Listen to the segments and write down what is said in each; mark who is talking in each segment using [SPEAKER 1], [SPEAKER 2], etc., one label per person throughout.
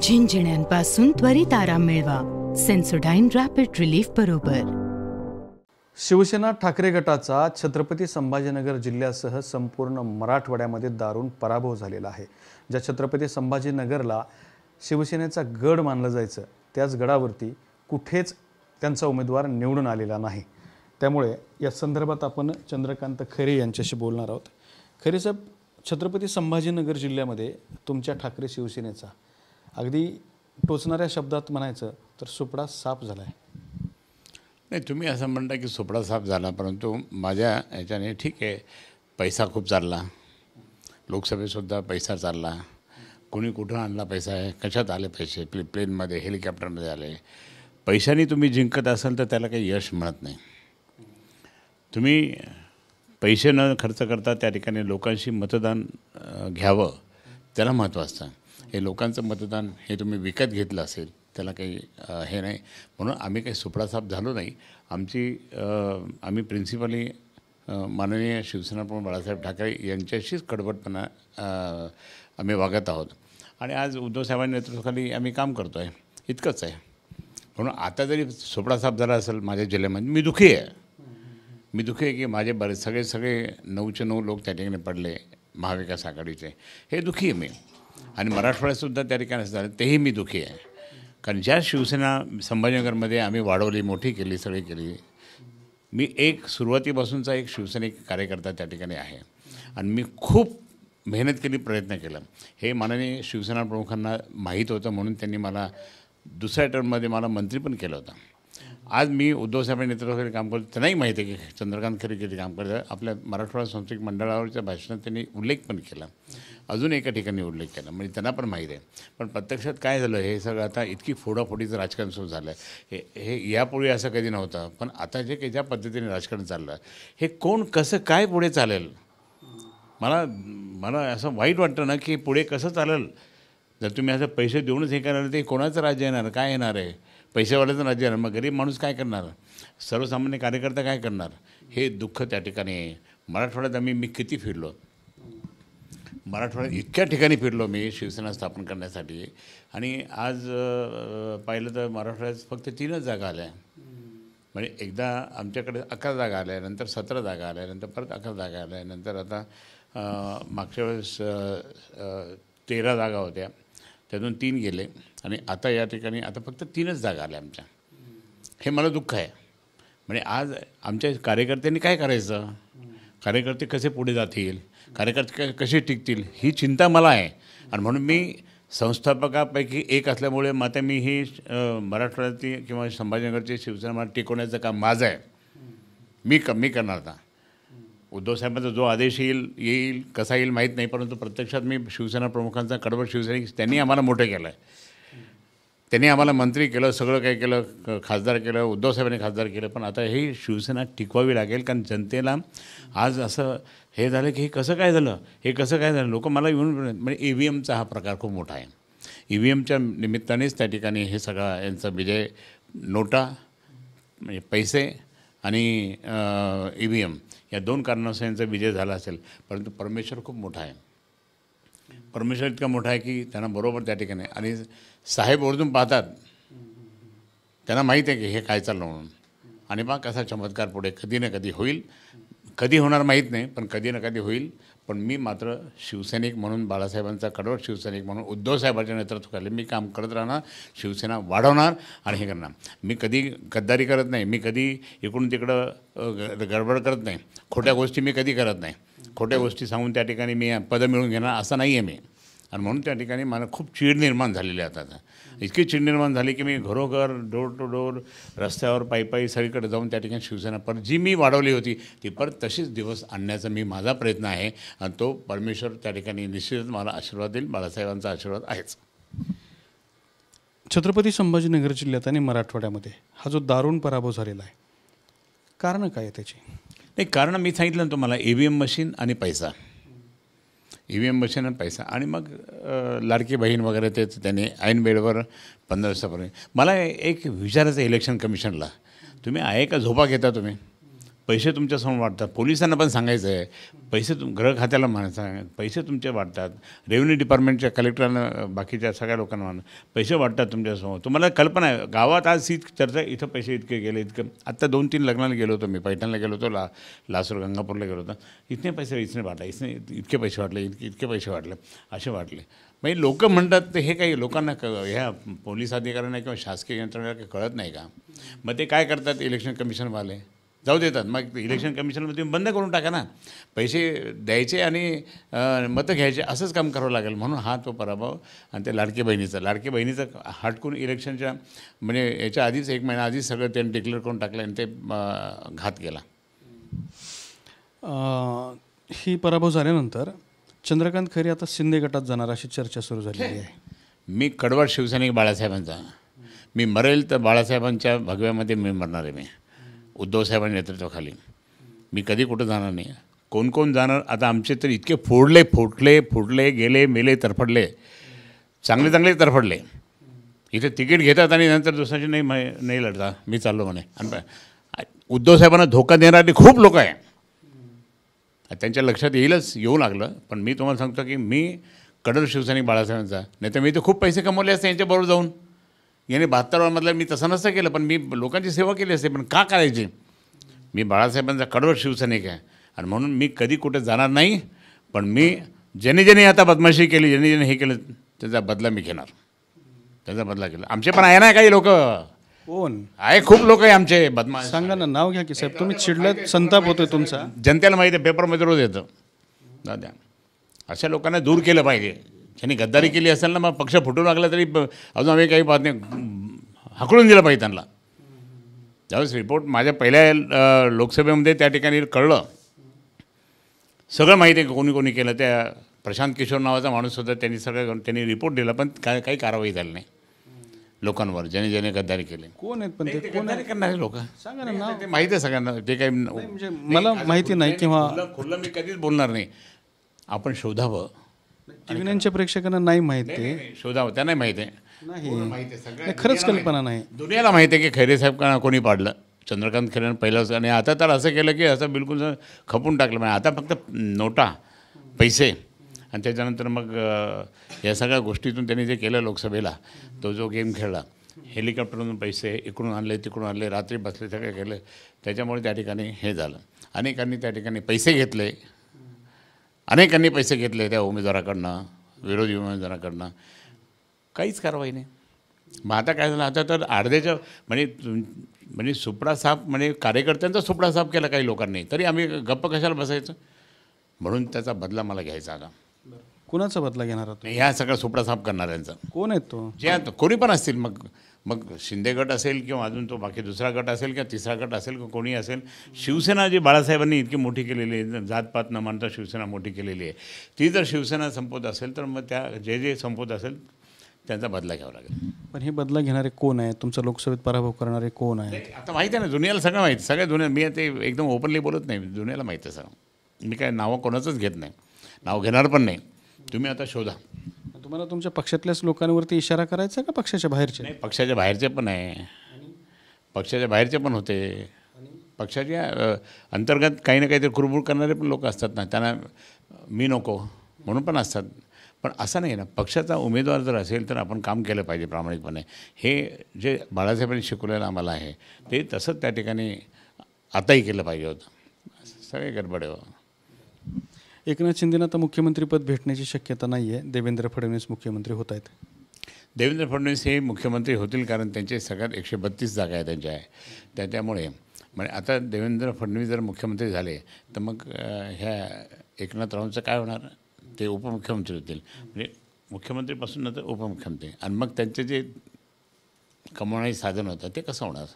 [SPEAKER 1] झिंझिण्यांपासून त्वरित आराम मिळवा सेन्सोडाइन रॅपिड रिलीफ बरोबर.
[SPEAKER 2] शिवसेना ठाकरे गटाचा छत्रपती संभाजीनगर जिल्ह्यासह संपूर्ण मराठवाड्यामध्ये दारुण पराभव झालेला आहे. ज्या छत्रपती संभाजीनगरला शिवसेनेचा गड मानलं जायचं त्याच गडावरती कुठेच त्यांचा उमेदवार निवडून आलेला नाही. त्यामुळे या संदर्भात आपण चंद्रकांत खैरे यांच्याशी बोलणार आहोत. खैरे साहेब, छत्रपती संभाजीनगर जिल्ह्यामध्ये तुमच्या ठाकरे शिवसेनेचा अगदी टोचणाऱ्या शब्दात म्हणायचं तर सुपडा साफ झाला आहे.
[SPEAKER 3] नाही, तुम्ही असं म्हणता की सुपडा साफ झाला, परंतु माझ्या ह्याच्याने ठीक आहे, पैसा खूप चालला, लोकसभेसुद्धा पैसा चालला, कोणी कुठं आणला पैसा आहे, कशात आले पैसे, प्लेनमध्ये हेलिकॉप्टरमध्ये आले. पैशाने तुम्ही जिंकत असाल तर त्याला काही यश मिळत नाही. तुम्ही पैसे न खर्च करता त्या ठिकाणी लोकांशी मतदान घ्यावं, त्याला महत्त्व असतं. हे लोकांचं मतदान हे तुम्ही विकत घेतलं असेल त्याला काही हे नाही. म्हणून आम्ही काही सुपडासाप झालो नाही. आम्ही प्रिन्सिपली माननीय शिवसेनाप्रमुख बाळासाहेब ठाकरे यांच्याशीच कडवटपणा आम्ही वागत आहोत आणि आज उद्धवसाहेबांच्या नेतृत्वाखाली आम्ही काम करतो आहे, इतकंच आहे. म्हणून आता जरी सुपडासाप झाला असेल माझ्या जिल्ह्यामध्ये, मी दुःखी आहे की माझे बरेच सगळे 9चे 9 लोक त्या ठिकाणी पडले महाविकास आघाडीचे. हे दुःखी आहे मी. आणि मराठवाड्यातसुद्धा त्या ठिकाणी झालं तेही मी दुःखी आहे. कारण ज्या शिवसेना संभाजीनगरमध्ये आम्ही वाढवली, मोठी केली, सगळी केली. मी एक सुरुवातीपासूनचा एक शिवसैनिक कार्यकर्ता त्या ठिकाणी आहे आणि मी खूप मेहनत केली, प्रयत्न केला. हे माननीय शिवसेना प्रमुखांना माहीत होतं, म्हणून त्यांनी मला दुसऱ्या टर्ममध्ये मला मंत्री पण केलं होतं. आज मी उद्धवसाहेबांच्या नेतृत्वाखाली काम करतो. त्यांनाही माहिती आहे की चंद्रकांत खैरे किती काम करतात. आपल्या मराठवाडा सांस्कृतिक मंडळावरच्या भाषणात त्यांनी उल्लेख पण केला, अजून एका ठिकाणी उल्लेख केला, म्हणजे त्यांना पण माहीत आहे. पण प्रत्यक्षात काय झालं, हे सगळं आता इतकी फोडाफोडीचं राजकारण सुरू झालं आहे. हे यापूर्वी असं कधी नव्हतं. पण आता जे काही ज्या पद्धतीने राजकारण चाललं, हे कोण कसं काय पुढे चालेल, मला असं वाईट वाटतं ना की पुढे कसं चालेल. जर तुम्ही असं पैसे देऊनच हे करणार, ते कोणाचं राज्य येणार, काय येणार आहे? पैसेवाल्याचं राज्य येणार, मग गरीब माणूस काय करणार, सर्वसामान्य कार्यकर्ता काय करणार? हे दुःख त्या ठिकाणी आहे. मराठवाड्यात मी किती फिरलो, मराठवाड्यात इतक्या ठिकाणी फिरलो मी शिवसेना स्थापन करण्यासाठी. आणि आज पाहिलं तर मराठवाड्यात फक्त 3च जागा आल्या. म्हणजे एकदा आमच्याकडे 11 जागा आल्या, नंतर 17 जागा आल्या, नंतर परत 11 जागा आल्या, नंतर आता मागच्या वेळेस 13 जागा होत्या, त्यातून 3 गेले आणि आता या ठिकाणी आता फक्त 3च जागा आल्या आमच्या. हे मला दुःख आहे. म्हणजे आज आमच्या कार्यकर्त्यांनी काय करायचं, कार्यकर्ते कसे पुढे जातील, कार्यकर्ते कसे टिकतील, ही चिंता मला आहे. आणि म्हणून मी संस्थापकापैकी एक असल्यामुळे मात्र मी ही मराठवाड्यातली किंवा संभाजीनगरची शिवसेना मला टिकवण्याचं काम माझं आहे. मी करणार आता. उद्धवसाहेबांचा जो आदेश येईल कसा येईल माहीत नाही, परंतु प्रत्यक्षात मी शिवसेना प्रमुखांचा कडवट शिवसैनिक, त्यांनी आम्हाला मोठं केलं आहे. त्यांनी आम्हाला मंत्री केलं, सगळं काही केलं, खासदार केलं, उद्धवसाहेबांनी खासदार केलं. पण आता ही शिवसेना टिकवावी लागेल. कारण जनतेला आज असं हे झालं की हे कसं काय झालं, लोक मला येऊन म्हणजे EVMचा हा प्रकार खूप मोठा आहे. EVMच्या निमित्तानेच त्या ठिकाणी हे सगळा यांचा विजय, नोटा म्हणजे पैसे आणि EVM या 2 कारणांचा यांचा विजय झाला असेल. परंतु परमेश्वर खूप मोठा आहे. परमेश्वर इतका मोठा आहे की त्यांना बरोबर त्या ठिकाणी, आणि साहेब ओरडून पाहतात, त्यांना माहीत आहे की हे काय चाललं म्हणून. आणि मग कसा चमत्कार पुढे कधी ना कधी होईल. कधी होणार माहीत नाही, पण कधी ना कधी होईल. पण मी मात्र शिवसैनिक म्हणून, बाळासाहेबांचा कडवट शिवसैनिक म्हणून, उद्धवसाहेबांच्या नेतृत्वाखाली मी काम करत राहणार, शिवसेना वाढवणार आणि हे करणार. मी कधी गद्दारी करत नाही, मी कधी इकडून तिकडं गडबड करत नाही, खोट्या गोष्टी मी कधी करत नाही. खोट्या गोष्टी सांगून त्या ठिकाणी मी पदं मिळवून घेणार असं नाही आहे मी. आणि म्हणून त्या ठिकाणी मला खूप चीड निर्माण झालेली आहे. आता इतकी चीड निर्माण झाली की मी घरोघर, डोर टू डोर, रस्त्यावर, पायी सगळीकडे जाऊन त्या ठिकाणी शिवसेना परत जी मी वाढवली होती ती परत तशीच दिवस आणण्याचा माझा प्रयत्न आहे. आणि तो परमेश्वर त्या ठिकाणी निश्चितच मला आशीर्वाद देईल. बाळासाहेबांचा आशीर्वाद आहेच.
[SPEAKER 2] छत्रपती संभाजीनगर जिल्ह्यात आणि मराठवाड्यामध्ये हा जो दारुण पराभव झालेला आहे, कारण काय आहे त्याची?
[SPEAKER 3] नाही, कारण मी सांगितलं ना तुम्हाला, EVM मशीन आणि पैसा. EVM मशीन आणि पैसा. आणि मग लाडकी बहीण वगैरे ते त्यांनी ऐन वेळेवर 15 दिवसापर्यंत. मला एक विचारायचं इलेक्शन कमिशनला, तुम्ही आहे का झोपा घेता तुम्ही? पैसे तुमच्यासमोर वाटतात. पोलिसांना पण सांगायचं आहे, पैसे गृह खात्याला म्हणायचं, पैसे तुमचे वाटतात. रेव्हेन्यू डिपार्टमेंटच्या कलेक्टरांना, बाकीच्या सगळ्या लोकांना म्हणा, पैसे वाटतात तुमच्यासमोर. तुम्हाला कल्पना आहे गावात आज ही चर्चा, इथं पैसे इतके गेले, इतकं. आत्ता 2-3 लग्नाला गेलो होतो मी, पैठणला गेलो होतो, लासूर गंगापूरला गेलो होतो. इतने पैसे इसने वाटला, इसने इतके पैसे वाटले, इतके पैसे वाटले, असे वाटले. म्हणजे लोक म्हणतात हे काही लोकांना ह्या पोलीस अधिकाऱ्यांना किंवा शासकीय यंत्रणेला काही कळत नाही का? मग ते काय करतात, इलेक्शन कमिशनवाले जाऊ देतात. मग इलेक्शन कमिशनमध्ये तुम्ही बंद करून टाका ना, पैसे द्यायचे आणि मतं घ्यायचे, असंच काम करावं लागेल. म्हणून हा तो पराभव. आणि ते लाडकी बहिणीचं हटकून इलेक्शनच्या म्हणजे याच्या आधीच 1 महिना आधीच सगळं त्यांनी डिक्लेअर करून टाकलं आणि ते घात केला.
[SPEAKER 2] ही पराभव झाल्यानंतर चंद्रकांत खैरे आता शिंदे गटात जाणार अशी चर्चा सुरू झालेली आहे.
[SPEAKER 3] मी कडवट शिवसैनिक बाळासाहेबांचा, मी मरेल तर बाळासाहेबांच्या भगव्यामध्ये मी मरणार आहे. मी उद्धवसाहेबांच्या नेतृत्वाखाली मी कधी कुठं जाणार नाही. कोण जाणार आता? आमचे तर इतके फुटले गेले, मेले, तरफडले, चांगले तरफडले. इथे तिकीट घेतात आणि नंतर दुसऱ्याची नाही लढता, मी चाललो म्हणे. आणि उद्धवसाहेबांना धोका देणारे खूप लोक आहे. त्यांच्या लक्षात येऊ लागलं. पण मी तुम्हाला सांगतो की मी कडर शिवसैनिक बाळासाहेबांचा, नाही तर मी तर खूप पैसे कमवले असते यांच्याबरोबर जाऊन. याने 72 मी तसं नसतं केलं, पण मी लोकांची सेवा केली असते. पण का करायची? मी बाळासाहेबांचा कडवट शिवसैनिक आहे आणि म्हणून मी कधी कुठे जाणार नाही. पण मी ज्याने आता बदमाशी केली, ज्याने हे केलं, त्याचा बदला मी घेणार. त्याचा बदला केला. आमचे पण आहे ना काही लोक,
[SPEAKER 2] कोण
[SPEAKER 3] आहे खूप लोक आहे आमचे बदमाश.
[SPEAKER 2] सांगा ना, नाव घ्या की साहेब. तुम्ही चिडल्यात, संताप होतोय तुमचा.
[SPEAKER 3] जनतेला माहिती आहे, पेपरमध्ये रोज येतं. दादा अशा लोकांना दूर केलं पाहिजे. ज्यांनी गद्दारी केली असेल ना, मग पक्ष फुटू लागला तरी अजून आम्ही काही पाहत नाही, हाकलून दिलं पाहिजे त्यांना. ज्यावेळेस रिपोर्ट माझ्या पहिल्या लोकसभेमध्ये त्या ठिकाणी कळलं, सगळं माहिती आहे कोणी केलं. त्या प्रशांत किशोर नावाचा माणूस होता, त्यांनी रिपोर्ट दिला, पण काही कारवाई झाली नाही लोकांवर, ज्याने गद्दारी केली.
[SPEAKER 2] कोण आहेत पण ते?
[SPEAKER 3] गद्दारी करणारे लोक
[SPEAKER 2] सांगा ना नाव.
[SPEAKER 3] ते माहिती आहे सगळ्यांना. ते काही
[SPEAKER 2] म्हणजे मला माहिती नाही किंवा
[SPEAKER 3] खुल्लं मी कधीच बोलणार नाही. आपण शोधावं.
[SPEAKER 2] टीव्हीच्या प्रेक्षकांना नाही माहिती.
[SPEAKER 3] शोधावं, त्यांना माहिती आहे.
[SPEAKER 2] नाही, खरंच कल्पना नाही.
[SPEAKER 3] दुनियाला माहिती आहे की खैरे साहेब कोणी पाडलं. चंद्रकांत खैरेनं पहिलंच. आणि आता तर असं केलं की असं बिलकुल खपून टाकलं. म्हणजे आता फक्त नोटा, पैसे आणि त्याच्यानंतर मग या सगळ्या गोष्टीतून त्यांनी जे केलं लोकसभेला, तो जो गेम खेळला, हेलिकॉप्टरमधून पैसे इकडून आणले तिकडून आणले, रात्री बसले, सगळे केले. त्याच्यामुळे त्या ठिकाणी हे झालं. अनेकांनी त्या ठिकाणी पैसे घेतले, त्या उमेदवाराकडनं, विरोधी उमेदवाराकडनं. काहीच कारवाई नाही. मग आता काय झालं? आता तर अर्ध्याच्या म्हणजे सुपडा साफ, म्हणजे कार्यकर्त्यांचा सुपडा साफ केला काही लोकांनी, तरी आम्ही गप्प कशाला बसायचं? म्हणून त्याचा बदला मला घ्यायचा आता.
[SPEAKER 2] कुणाचा बदला घेणार आहात?
[SPEAKER 3] ह्या सगळा सुपडा साफ करणाऱ्यांचा.
[SPEAKER 2] कोण आहेत तो?
[SPEAKER 3] जे कोणी पण असतील, मग शिंदे गट असेल किंवा अजून तो बाकी दुसरा गट असेल किंवा तिसरा गट असेल किंवा कोणी असेल. शिवसेना जी बाळासाहेबांनी इतकी मोठी केलेली आहे, जातपात न मानता शिवसेना मोठी केलेली आहे, ती जर शिवसेना संपवत असेल तर मग त्या जे संपवत असेल त्यांचा बदला घ्यावा लागेल.
[SPEAKER 2] पण हे बदला घेणारे कोण आहे? तुमचा लोकसभेत पराभव करणारे कोण आहे?
[SPEAKER 3] आता माहिती आहे ना, दुनियाला सगळं माहिती. सगळ्या दुनिया, मी ते एकदम ओपनली बोलत नाही, दुनियाला माहिती आहे सगळं. मी काय नावं कोणाचंच घेत नाही, नाव घेणार पण नाही. तुम्ही आता शोधा.
[SPEAKER 2] तुम्हाला तुमच्या पक्षातल्याच लोकांवरती इशारा करायचा का पक्षाच्या बाहेरचे?
[SPEAKER 3] नाही, पक्षाच्या बाहेरचे पण आहे, पक्षाच्या बाहेरचे पण होते. पक्षाच्या अंतर्गत काही ना काहीतरी कुरबुर करणारे पण लोक असतात ना, त्यांना मी नको म्हणून पण असतात. पण असं नाही ना, पक्षाचा उमेदवार जर असेल तर आपण काम केलं पाहिजे प्रामाणिकपणे. हे जे बाळासाहेबांनी शिकवलेलं आम्हाला आहे ते तसंच त्या ठिकाणी आताही केलं पाहिजे होतं. सगळे गडबड आहे.
[SPEAKER 2] एकनाथ शिंदेंना आता मुख्यमंत्रीपद भेटण्याची शक्यता नाही आहे. देवेंद्र फडणवीस मुख्यमंत्री होत आहेत.
[SPEAKER 3] देवेंद्र फडणवीस हे मुख्यमंत्री होतील, कारण त्यांचे सगळ्यात 132 जागा आहे त्यांच्या आहे. त्यामुळे म्हणजे आता देवेंद्र फडणवीस जर मुख्यमंत्री झाले तर मग ह्या एकनाथरावांचं काय होणार? ते उपमुख्यमंत्री होतील. म्हणजे मुख्यमंत्रीपासून नंतर उपमुख्यमंत्री, आणि मग त्यांचे जे कमवण्याचे साधन होतं ते कसं होणार?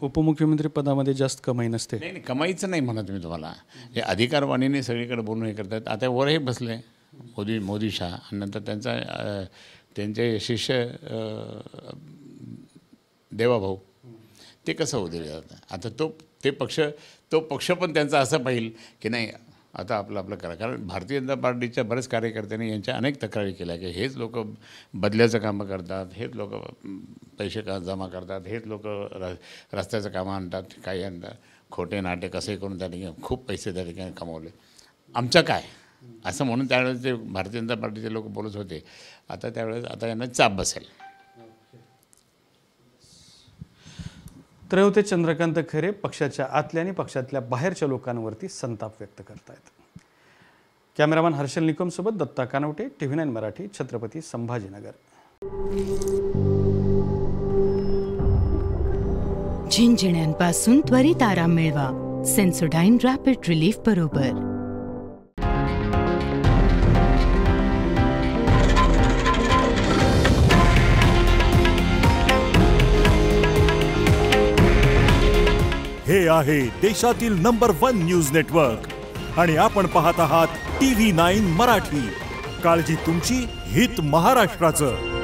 [SPEAKER 2] उपमुख्यमंत्री पदामध्ये जास्त कमाई नसते.
[SPEAKER 3] नाही, कमाईचं नाही म्हणत मी तुम्हाला. हे अधिकारवाणीने सगळीकडे बोलून हे करतात. आता वरही बसले मोदी शाह, आणि नंतर त्यांचे शिष्य देवाभाऊ, ते कसं होऊ दिले जातं? आता तो पक्ष पण त्यांचा असं पाहिजे की नाही, आता आपलं करा. कारण भारतीय जनता पार्टीच्या बरेच कार्यकर्त्यांनी यांच्या अनेक तक्रारी केल्या की हेच लोक बदल्याचं कामं करतात, हेच लोक पैसे जमा करतात, हेच लोक रस्त्याचं कामं आणतात, काही आणतात, खोटे नाटे कसे करून त्या ठिकाणी खूप पैसे त्या ठिकाणी कमवले. आमचं काय असं म्हणून त्यावेळेस ते भारतीय जनता पार्टीचे लोक बोलत होते. आता यांना चाप बसेल.
[SPEAKER 2] तर होते चंद्रकांत खैरे पक्षाच्या आतल्या आणि पक्षातल्या बाहेरच्या लोकांवरती संताप व्यक्त करतायत. कॅमेरामॅन हर्षल निकम सोबत दत्ता कानवटे, TV9 मराठी, छत्रपती संभाजीनगर.
[SPEAKER 1] झिंझिण्यांपासून त्वरित आराम मिळवा सेन्सोडाइन रॅपिड रिलीफ बरोबर.
[SPEAKER 4] हे आहे देशातील नंबर 1 न्यूज नेटवर्क आणि आपण पाहत आहात TV9 मराठी. काळजी तुमची, हित महाराष्ट्राचं.